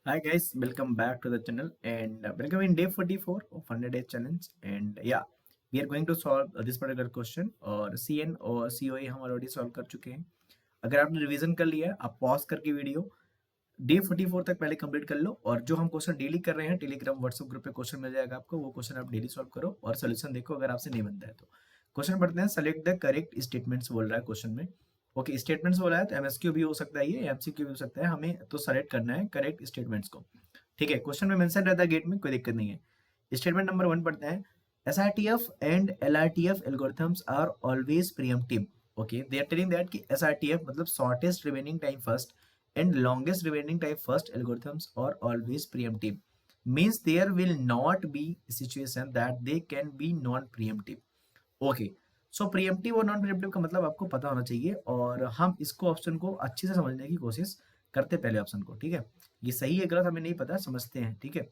Hi guys, welcome back to the channel and welcome in day 44 of 100 days challenge and we are going to solve this particular question और CN और COA हम already solve कर चुके हैं। अगर आपने revision कर लिया है आप पॉज करके वीडियो डे 44 तक पहले कंप्लीट कर लो और जो हम क्वेश्चन डेली कर रहे हैं टेलीग्राम व्हाट्सएप ग्रुप पे क्वेश्चन मिल जाएगा आपको, वो क्वेश्चन आप डेली सॉल्व करो और सोल्यूशन देखो अगर आपसे नहीं बनता है तो। क्वेश्चन पढ़ते हैं, सेलेक्ट द करेक्ट स्टेटमेंट्स बोल रहा है क्वेश्चन में। ओके, स्टेटमेंट्स बोला है तो एमएसक्यू भी हो सकता है, ये एमसीक्यू भी हो सकता है, हमें तो सेलेक्ट करना है करेक्ट स्टेटमेंट्स को। ठीक है, क्वेश्चन में मेंशन रहता है गेट में, कोई दिक्कत नहीं है। स्टेटमेंट नंबर 1 पढ़ते हैं, SRTF and LRTF algorithms are always preemptive. Okay, they are telling that कि SRTF मतलब shortest remaining time first and longest remaining type first algorithms are always preemptive, means there will not be situation that they can be non preemptive। Okay, so pre-emptive और non pre-emptive का मतलब आपको पता होना चाहिए और हम इसको ऑप्शन को अच्छे से समझने की कोशिश करते पहले ऑप्शन को। ठीक है, ये सही है गलत हमें नहीं पता, समझते हैं। ठीक है,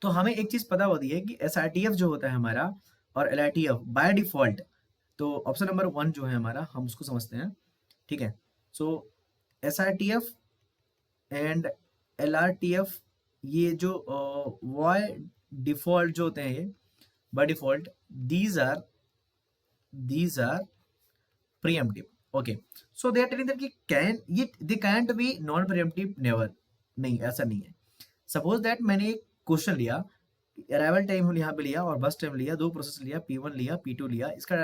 तो हमें एक चीज पता होती है कि SRTF जो होता है हमारा और LRTF बाय डिफॉल्ट, तो ऑप्शन नंबर 1 जो है हमारा हम उसको समझते हैं। ठीक है, सो SRTF एंड LRTF ये जो बाय डिफॉल्ट जो होते हैं, ये by default these are preemptive. Okay, so they are telling that कि कैन ये they can't be non preemptive, never, नहीं ऐसा नहीं है। सपोज दैट मैंने एक क्वेश्चन लिया, अराइवल टाइम यहाँ पे लिया और बस टाइम लिया, दो प्रोसेस लिया, P1 लिया, P2 लिया, इसका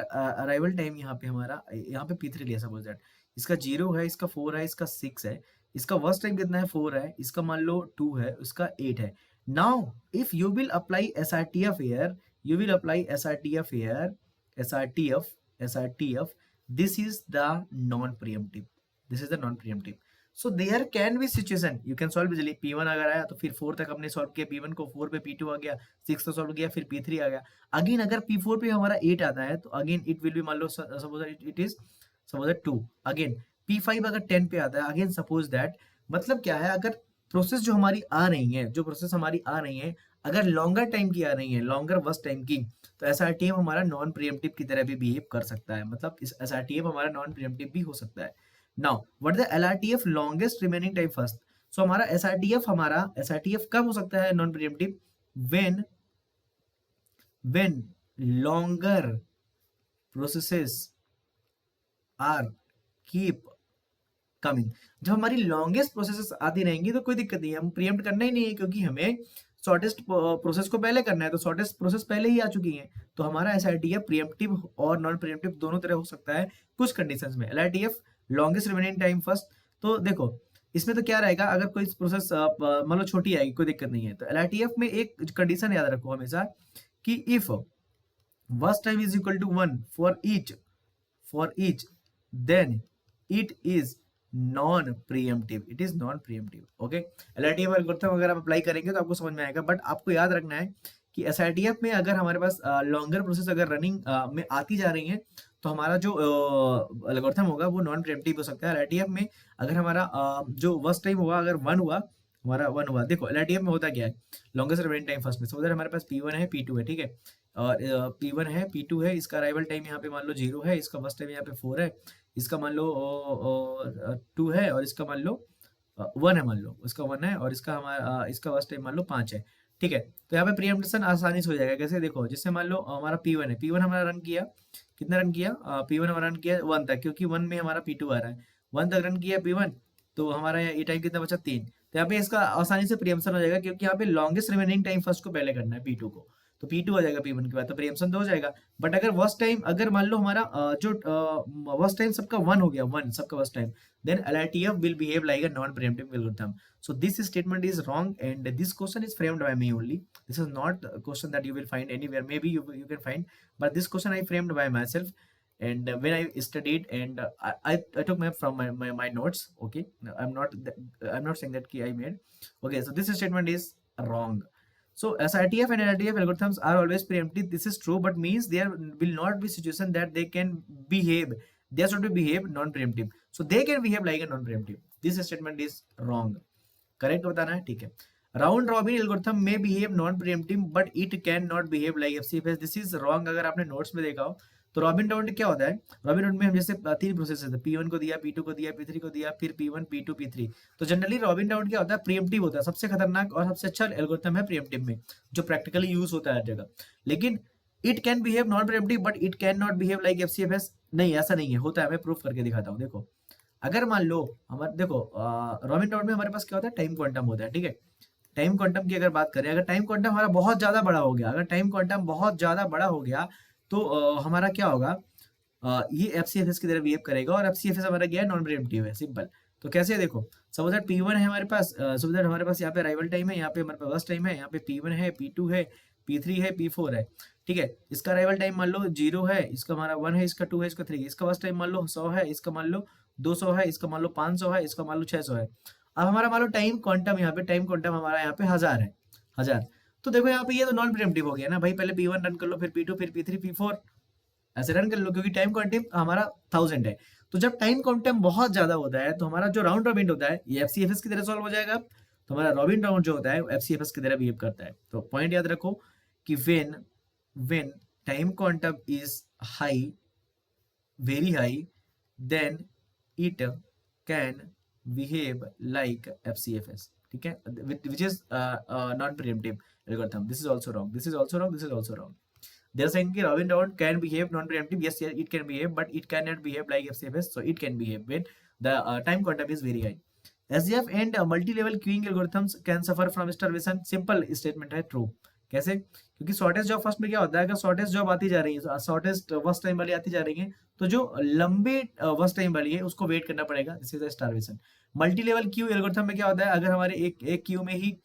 अराइवल टाइम यहाँ पे हमारा यहाँ पे P3 लिया। सपोज दैट इसका 0 है, इसका 4 है, इसका 6 है, इसका वर्स्ट टाइम कितना है 4 है, इसका मान लो 2 है, उसका 8 है। Now if you will apply SRTF here, you will apply SRTF here, SRTF, this is the non-preemptive, this is the non-preemptive। So there can be situation you can solve easily. P1 अगर आया तो फिर 4 तक हमने solve किया, P1 को 4 पे P2 आ गया, 6 तो सॉल्व किया, फिर P3 आ गया। अगेन अगर P4 पे हमारा 8 आता है तो अगेन इट विल बी, मान लो suppose it is suppose that 2। Again P5 अगर 10 पे आता है, अगेन सपोज दैट, मतलब क्या है, अगर प्रोसेस जो हमारी आ रही है, जो प्रोसेस हमारी आ रही है, अगर लॉन्गर टाइम की आ रही है, लॉन्गर वर्स्ट टाइम की, तो SRTF हमारा नॉन प्रीएम्प्टिव की तरह भी बिहेव कर सकता है, मतलब इस SRTF हमारा नॉन प्रीएम्प्टिव भी हो सकता है। Now what the LRTF longest remaining time first. So हमारा SRTF कब हो सकता है non preemptive, when longer processes are keep coming. जब हमारी लॉन्गेस्ट प्रोसेसेस आती रहेंगी तो कोई दिक्कत नहीं है, हम प्रीएम्प्ट करना ही नहीं है, क्योंकि हमें शॉर्टेस्ट प्रोसेस को पहले करना है, तो शॉर्टेस्ट प्रोसेस पहले ही आ चुकी है। तो हमारा SRTF प्रीएम्प्टिव और नॉन प्रीएम्प्टिव दोनों तरह हो सकता है कुछ कंडीशंस में। LRTF longest remaining time first, तो देखो इसमें तो क्या रहेगा, अगर कोई प्रोसेस मान लो छोटी आएगी कोई दिक्कत नहीं है, तो LRTF में एक कंडीशन याद रखो हमेशा कि if worst time is equal to 1 for each then it is non preemptive, it is non preemptive. Okay, LRTF algorithm अगर आप अप्लाई करेंगे तो आपको समझ में आएगा, बट आपको याद रखना है कि SRTF में अगर हमारे पास लॉन्गर प्रोसेस अगर रनिंग में आती जा रही है तो हमारा जो एल्गोरिथम होगा वो नॉन प्रीएम्प्टिव हो सकता है। LRTF में अगर हमारा जो वर्स्ट टाइम हुआ अगर 1 हुआ, हमारा 1 हुआ, देखो LRTF में होता क्या है, लॉन्गेस्ट रिमेनिंग टाइम फर्स्ट में, सो हमारे पास P1 है, P2 है। ठीक है, और P1 है, P2 है, इसका अराइवल टाइम यहाँ पे मान लो 0 है, इसका फर्स्ट टाइम यहाँ पे 4 है, इसका मान लो 2 है, और इसका मान लो 1 है, मान लो इसका 1 है, और इसका हमारा इसका फर्स्ट टाइम मान लो 5 है। ठीक है, तो यहाँ पे प्रीएम्प्शन आसानी से हो जाएगा। कैसे, देखो जिससे मान लो हमारा P1 है, P1 हमारा रन किया, कितना रन किया, P1 हमारा रन किया 1 तक, क्योंकि 1 में हमारा P2 आ रहा है, 1 तक रन किया P1, तो हमारा ये टाइम कितना बचा 3। तो यहाँ पे इसका आसानी से प्रीएम्प्शन हो जाएगा, क्योंकि यहाँ पे लॉन्गेस्ट रिमेनिंग टाइम फर्स्ट को पहले करना है P2 को, तो P2 आ जाएगा P1 के बाद, तो प्रीएम्प्शन तो हो जाएगा। बट अगर वर्स्ट टाइम, अगर मान लो हमारा जो वर्स्ट टाइम सबका 1 हो गया, 1 सबका worst time, then LRTF will behave like a non-preemptive algorithm। So this statement is wrong and this question is framed by me only. This is not a question that you will find anywhere. Maybe you can find, but this question I framed by myself. And when I studied and I took my notes. Okay, I'm not saying that key I made. Okay, so this statement is wrong. So SRTF and LRTF algorithms are always preemptive. This is true, but means there will not be situation that they can behave. They should be behave non-preemptive. So they can behave like a non-preemptive. This statement is wrong. Correct बताना है, ठीक है। Round robin algorithm में behave non pre-emptive but it can not behave like FCFS। This is wrong. अगर आपने notes में देखा हो तो रॉबिन राउंड क्या होता है, रॉबिन राउंड में हम जैसे तीन प्रोसेस है, P1 को दिया, P2 को दिया, P3 को दिया, फिर P1 P2 P3। तो जनरली रॉबिन राउंड क्या होता है, प्रीएम्प्टिव होता है, सबसे खतरनाक और सबसे अच्छा एल्गोरिथम है प्रीएम्प्टिव में, जो प्रैक्टिकली यूज होता है हर जगह। लेकिन it can behave non pre-emptive but it can not behave like FCFS. नहीं, ऐसा नहीं है, होता है, मैं प्रूफ करके दिखाता हूँ। देखो अगर मान लो हमारे, देखो रॉबिन राउंड में हमारे पास क्या होता है, टाइम क्वांटम होता है, ठीक है। टाइम क्वांटम की अगर बात करें, अगर टाइम क्वांटम हमारा बहुत ज्यादा बड़ा हो गया, अगर टाइम क्वांटम बहुत ज्यादा बड़ा हो गया तो हमारा क्या होगा, ये एफसीएफएस की तरह बिहेव करेगा, और एफसीएफएस हमारा क्या है, नॉन प्रीएम्प्टिव है, सिंपल। तो कैसे है, देखो सपोज दैट P1 है हमारे पास, सपोज दैट हमारे पास यहाँ पे अराइवल टाइम है, यहाँ पे हमारे पास बर्स्ट टाइम है, यहाँ पे P1 है, P2 है, P3 है, P4 है, ठीक है। इसका अराइवल टाइम मान लो 0 है, इसका हमारा 1 है, इसका 2 है, इसका 3 है, इसका बर्स्ट टाइम मान लो 100 है, इसका मान लो 200 है, इसका मान लो 500 है, इसका मान लो 600 है। अब हमारा मान लो टाइम क्वांटम, यहाँ पे टाइम क्वांटम हमारा यहाँ पे 1000 है, 1000। तो देखो यहाँ पे ये तो नॉन प्रीएम्प्टिव हो गया ना भाई, पहले P1 रन कर लो, फिर P2, फिर P3, P4 ऐसे रन कर लो, क्योंकि टाइम क्वांटम हमारा 1000 है। तो जब टाइम क्वांटम बहुत ज्यादा होता है तो हमारा जो राउंड रॉबिन होता है ये एफसीएफएस की तरह सॉल्व हो जाएगा। तो हमारा रॉबिन राउंड जो होता है एफसीएफएस की तरह बिहेव करता है। तो पॉइंट याद रखो कि when time quantum is high, very high, then it can behave like FCFS, ठीक है, which is non preemptive algorithm. This is also wrong, this is also wrong, this is also wrong. They are saying कि Robin round can behave non-preemptive. Yes, it can behave, but it cannot behave like FCFS. So it can behave when the time quantum is very high. SGF and multi-level queuing algorithms can suffer from starvation. Simple statement है, true। कैसे? क्योंकि shortest job first में क्या होता है, अगर shortest job आती जा रही है, शॉर्टेस्ट वर्स्ट टाइम वाली आती जा रही है, तो जो लंबे वर्स्ट टाइम वाली है उसको वेट करना पड़ेगा। This is starvation. Multi level Q algorithm में क्या होता है, अगर हमारे एक क्यू में ही,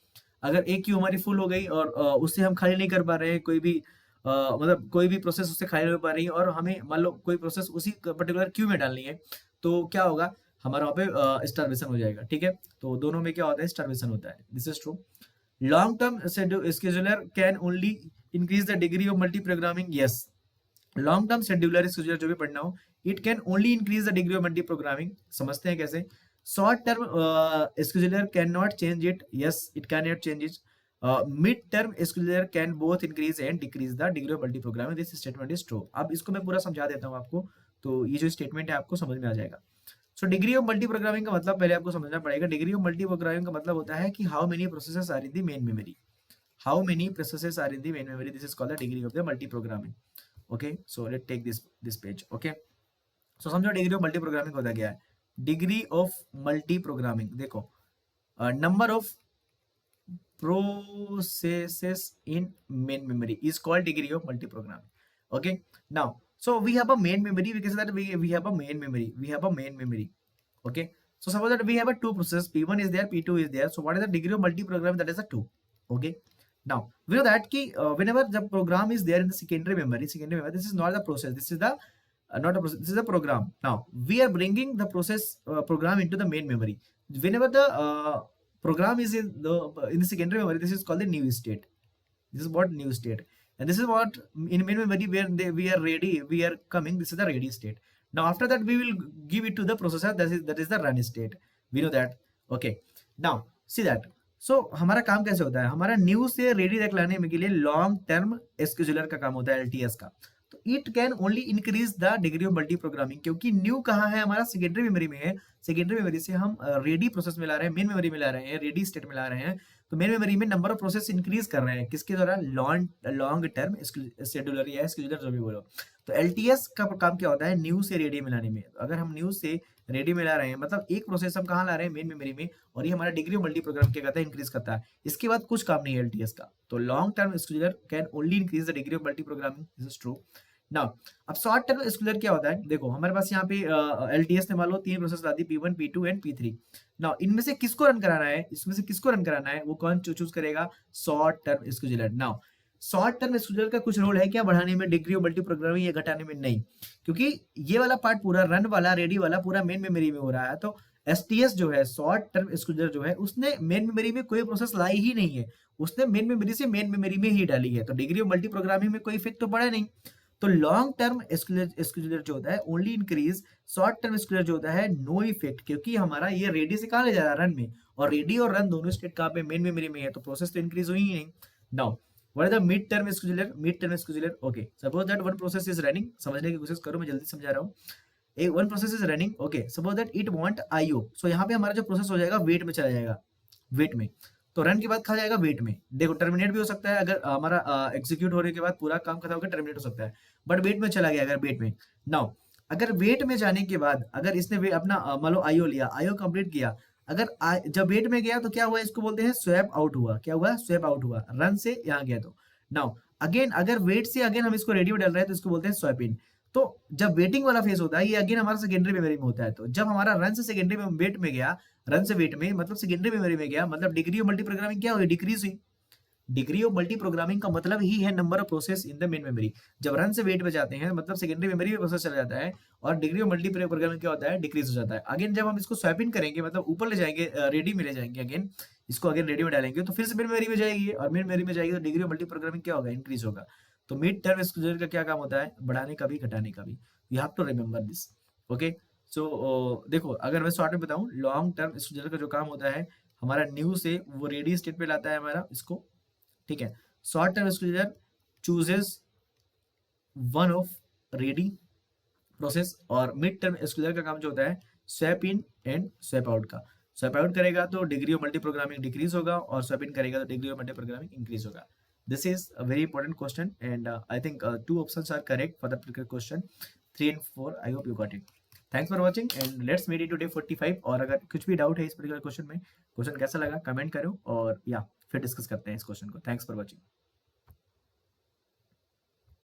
अगर एक क्यू हमारी फुल हो गई और उससे हम खाली नहीं कर पा रहे हैं, कोई भी मतलब कोई भी प्रोसेस उससे खाली नहीं हो पा रही है, और हमें मान लो कोई प्रोसेस उसी पर्टिकुलर क्यू में डालनी है, तो क्या होगा, हमारा वहाँ पे स्टारवेशन हो जाएगा, ठीक है। तो दोनों में क्या होता है, स्टारवेशन होता है। This is true. Long term scheduler can only increase the degree of multi programming. Yes, long term scheduler scheduler जो भी पढ़ना हो, it can only increase the degree of multi programming. समझते हैं कैसे। Short term scheduler can not change it. Yes, it can not change it. Mid term scheduler can both increase and decrease the degree of multi programming. This statement is true. अब इसको मैं पूरा समझा देता हूँ आपको, तो ये जो स्टेटमेंट है आपको समझ में आ जाएगा। So degree of multi programming का मतलब पहले आपको समझना पड़ेगा। डिग्री ऑफ मल्टी प्रोग्रामिंग का मतलब होता है कि how many processes are in the main memory, how many processes are in the main memory. This is called the degree of the multi programming. Okay, so let take this page. Okay, so समझो degree of multi programming होता क्या है। Degree of multi programming, देखो number of processes in main memory is called degree of multi-programming. Okay, now so we have a main memory, we can say that we have a main memory, we have a main memory. Okay, so suppose that we have a two processes, P1 is there, P2 is there, so what is the degree of multi-programming? That is a 2. Okay, now we know that ki whenever the program is there in the secondary memory, this is not the process, this is the not a process, this is a program. Now we are bringing the process program into the main memory. Whenever the program is in the secondary memory, this is called the new state. This is what new state, and this is what in main memory where we are ready, we are coming, this is the ready state. Now after that we will give it to the processor, that is the run state. We know that. Okay, now see that. So हमारा काम कैसे होता है, हमारा new से ready तक लाने में के लिए लॉन्ग टर्म स्केड्यूलर का काम होता है, एलटीएस का। तो it can only increase the degree of multi programming, क्योंकि न्यू कहाँ है, हमारा सेकेंडरी मेमोरी में है। सेकेंडरी मेमोरी से हम रेडी प्रोसेस में ला रहे हैं, मेन मेमोरी में ला रहे हैं, रेडी स्टेट में ला रहे हैं। तो मेन मेमोरी में नंबर ऑफ प्रोसेस इंक्रीज कर रहे हैं, किसके द्वारा, लॉन्ग टर्म शेड्यूलर या शेड्यूलर जो भी बोलो। तो एलटीएस का काम क्या होता है, न्यू से रेडी में लाने में। अगर हम न्यू से रेडी में ला रहे हैं, मतलब एक प्रोसेस हम कहाँ ला रहे हैं, मेन मेमोरी में, और ये हमारा डिग्री ऑफ मल्टी प्रोग्राम क्या करता है, इंक्रीज करता है। इसके बाद कुछ काम नहीं है एलटीएस का। तो long term scheduler can only increase the degree of multi programming, this is true. Now अब शॉर्ट टर्म शेड्यूलर क्या होता है, देखो हमारे पास यहाँ पे एलटीएस ने मान लो 3 प्रोसेस ला दी, P1, P2 and P3। Now इनमें से किसको रन कराना है, इसमें से किसको रन कराना है, वो कौन चूज करेगा, short term scheduler. Now short term scheduler का कुछ रोल है क्या बढ़ाने में डिग्री ऑफ मल्टी प्रोग्रामिंग या घटाने में, नहीं, क्योंकि ये वाला पार्ट पूरा रन वाला, रेडी वाला पूरा मेन मेमोरी में हो रहा है। तो एसटीएस जो है, शॉर्ट टर्म शेड्यूलर जो है, उसने मेन मेमोरी में कोई प्रोसेस लाई ही नहीं है, उसने मेन मेमोरी से मेन मेमोरी में ही डाली है। तो डिग्री ऑफ मल्टी प्रोग्रामिंग में कोई इफेक्ट तो पड़ा नहीं। तो लॉन्ग टर्म शेड्यूलर जो होता है only increase, short term scheduler जो होता है नो इफेक्ट, क्योंकि हमारा ये रेडी से कहाँ ले जा रहा है, रन में, और रेडी और रन दोनों स्टेट कहाँ पे, मेन मेमोरी में है, तो प्रोसेस तो इंक्रीज हुई ही नहीं। Now what is the mid term scheduler? Mid term scheduler, okay, suppose that one process is running, समझने की कोशिश करो, मैं जल्दी समझा रहा हूँ। एक one process is running, okay, suppose that it want IO, so यहाँ पे हमारा जो प्रोसेस हो जाएगा वेट में चला जाएगा, वेट में, तो रन के बाद खा जाएगा वेट में। देखो टर्मिनेट भी हो सकता है, अगर हमारा एग्जीक्यूट होने के बाद पूरा काम खत्म होकर टर्मिनेट हो सकता है, बट वेट में चला गया अगर वेट में। नाउ अगर वेट में जाने के बाद अगर इसने अपना मान लो आईओ लिया, आईओ कंप्लीट किया, अगर जब वेट में गया तो क्या हुआ, इसको बोलते हैं स्वैप आउट हुआ। क्या हुआ? स्वैप आउट हुआ, रन से यहाँ गया तो। नाउ अगेन अगर वेट से अगेन हम इसको रेडी में डाल रहे हैं तो इसको बोलते हैं स्वैप इन। तो जब वेटिंग वाला फेज होता है ये अगेन हमारा सेकेंडरी मेमोरी में होता है। तो जब हमारा रन से सेकेंडरी में वेट में गया, रन से वेट में मतलब सेकेंडरी मेमोरी में गया, मतलब डिग्री ऑफ मल्टी प्रोग्रामिंग क्या हुई? डिक्रीज हुई। डिग्री ऑफ मल्टी प्रोग्रामिंग का मतलब ही है number of process in the main memory. जब रन से वेट पे जाते हैं मतलब सेकेंडरी मेमोरी में प्रोसेस चला जाता है, और डिग्री ऑफ मल्टी प्रोग्रामिंग क्या होता है? डिक्रीज हो जाता है। अगेन जब हम इसको स्वैप इन करेंगे मतलब ऊपर ले जाएंगे, रेडी में ले जाएंगे, अगेन इसको अगेन रेडी में डालेंगे तो फिर से मेन मेमोरी में जाएगी, और मेन मेमोरी में जाएगी तो डिग्री ऑफ मल्टी प्रोग्रामिंग क्या होगा? इंक्रीज होगा। तो मिड टर्म स्केड्यूलर का क्या काम होता है? बढ़ाने का भी घटाने का भी। You have to remember this, okay. So देखो अगर मैं शॉर्ट में बताऊं, लॉन्ग टर्म स्केड्यूलर का जो काम होता है हमारा न्यू से वो रेडी स्टेट पे लाता है हमारा इसको, ठीक है। Short term scheduler chooses one of ready process, और मिड टर्म स्केड्यूलर का काम जो होता है swap in and swap out का। स्वैप आउट करेगा तो degree of multi programming decrease होगा, और स्वैप इन करेगा तो degree of multi programming increase होगा। This is a very important question and I think two options are correct for the particular question 3 and 4। I hope you got it. Thanks for watching and let's meet in today 45। और अगर कुछ भी doubt है इस particular question में, question कैसा लगा comment करो, और या फिर डिस्कस करते हैं इस क्वेश्चन को। Thanks for watching.